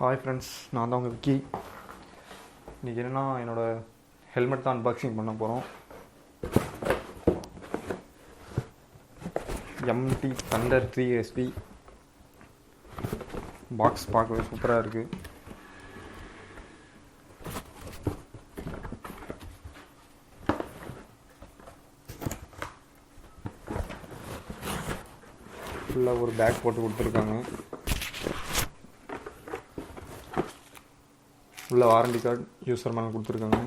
Hi friends, நான் தான் உங்கள் விக்கி. இன்றைக்கி என்னென்னா என்னோடய ஹெல்மெட் தான் அன்பாக்சிங் பண்ண போகிறோம். MT Thunder 3 SP பாக்ஸ் பார்க்கவே சூப்பராக இருக்குது. ஃபுல்லாக ஒரு பேக் போட்டு கொடுத்துருக்காங்க. உள்ள வாரண்டி கார்டு யூஸர் மேலே கொடுத்துருக்காங்க.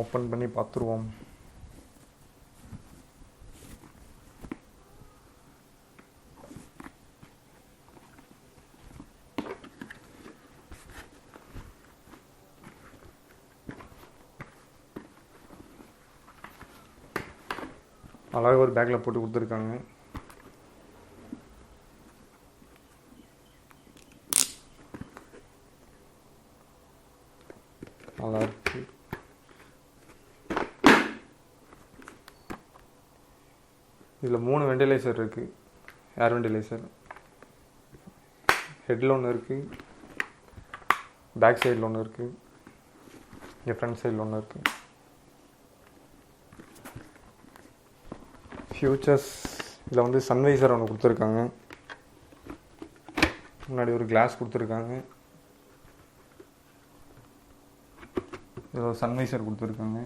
ஓப்பன் பண்ணி பார்த்துருவோம். அழகாக ஒரு பேக்கில் போட்டு கொடுத்துருக்காங்க. நல்லா இருக்கு. இதில் 3 வெண்டிலேசர் இருக்குது. ஏர் வெண்டிலேசர் ஹெட்டில் ஒன்று இருக்குது, பேக் சைடில் ஒன்று இருக்குது, இங்கே ஃப்ரண்ட் சைடில் ஒன்று இருக்குது. ஃபியூச்சர்ஸ் இதில் வந்து சன்வைசர் ஒன்று கொடுத்துருக்காங்க. முன்னாடி ஒரு கிளாஸ் கொடுத்துருக்காங்க. இதில் ஒரு சன்வைசர் கொடுத்துருக்காங்க.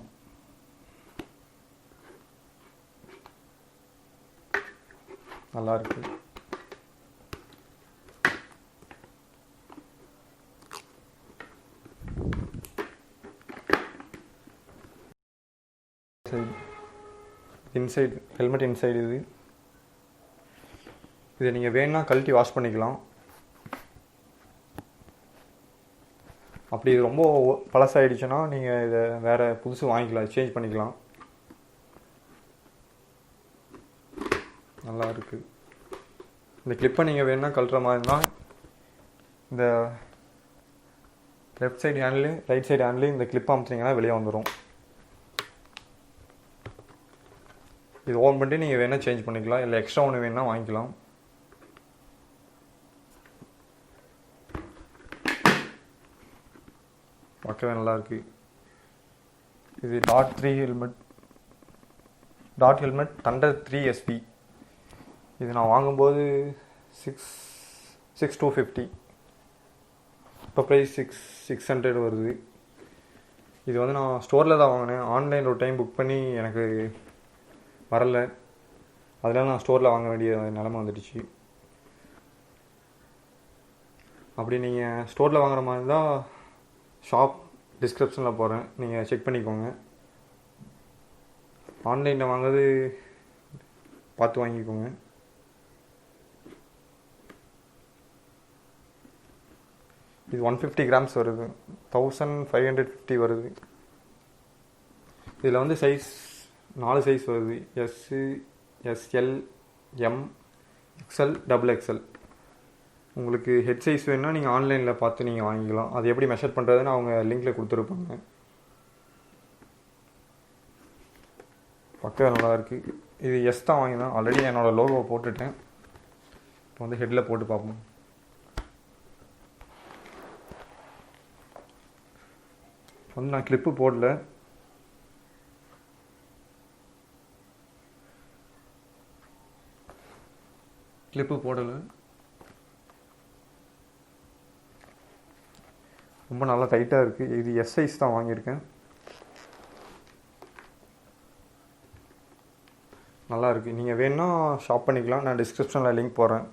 நல்லாயிருக்கு. இன்சைடு ஹெல்மெட் இன்சைடு இதை நீங்கள் வேணுன்னா கழட்டி வாஷ் பண்ணிக்கலாம். அப்படி இது ரொம்ப பழசாயிடுச்சுன்னா நீங்கள் இதை வேறு புதுசு வாங்கிக்கலாம், சேஞ்ச் பண்ணிக்கலாம். நல்லா இருக்குது. இந்த கிளிப்பை நீங்கள் வேணுன்னா கழட்டுற மாதிரி இருந்தால் இந்த லெஃப்ட் சைடு ஹேண்ட்லேயும் ரைட் சைடு ஹேண்ட்லேயும் இந்த கிளிப்பை அமுத்துனீங்கன்னா வெளியே வந்துடும். இது ஓன் பண்ணிட்டு நீங்கள் வேணால் சேஞ்ச் பண்ணிக்கலாம், இல்லை எக்ஸ்ட்ரா ஒன்று வேணுன்னா வாங்கிக்கலாம். பார்க்கவே நல்லாயிருக்கு. இது டாட் ஹெல்மெட் Thunder 3 SP. இது நான் வாங்கும்போது 6,250. இப்போ ப்ரைஸ் 600 வருது. இது வந்து நான் ஸ்டோரில் தான் வாங்கினேன். ஆன்லைனில் ஒரு டைம் புக் பண்ணி எனக்கு வரல, அதனால நான் ஸ்டோரில் வாங்க வேண்டிய நிலமை வந்துடுச்சு. அப்படி நீங்கள் ஸ்டோரில் வாங்குற மாதிரி தான் ஷாப் டிஸ்கிரிப்ஷனில் போகிறேன், நீங்கள் செக் பண்ணிக்கோங்க. ஆன்லைனில் வாங்குறது பார்த்து வாங்கிக்கோங்க. இது 150 கிராம்ஸ் வருது, 1550 வருது. இதில் வந்து சைஸ் 4 சைஸ் வருது. SL, M, XL, XXL. உங்களுக்கு ஹெட் சைஸ் வேணுன்னா நீங்கள் ஆன்லைனில் பார்த்து நீங்கள் வாங்கிக்கலாம். அது எப்படி மெஷர் பண்ணுறதுன்னு அவங்க லிங்கில் கொடுத்துருப்பாங்க. பக்கம் நல்லா இருக்குது. இது S தான் வாங்கினேன். ஆல்ரெடி என்னோடய லோகோவை போட்டுட்டேன். இப்போ வந்து ஹெட்டில் போட்டு பார்ப்போம். வந்து நான் கிளிப்பு போடல. ரொம்ப நல்லா டைட்டாக இருக்குது. இது S சைஸ் தான் வாங்கியிருக்கேன். நல்லா இருக்குது. நீங்கள் வேணுன்னா ஷாப் பண்ணிக்கலாம். நான் டிஸ்கிரிப்ஷனில் லிங்க் போடுறேன்.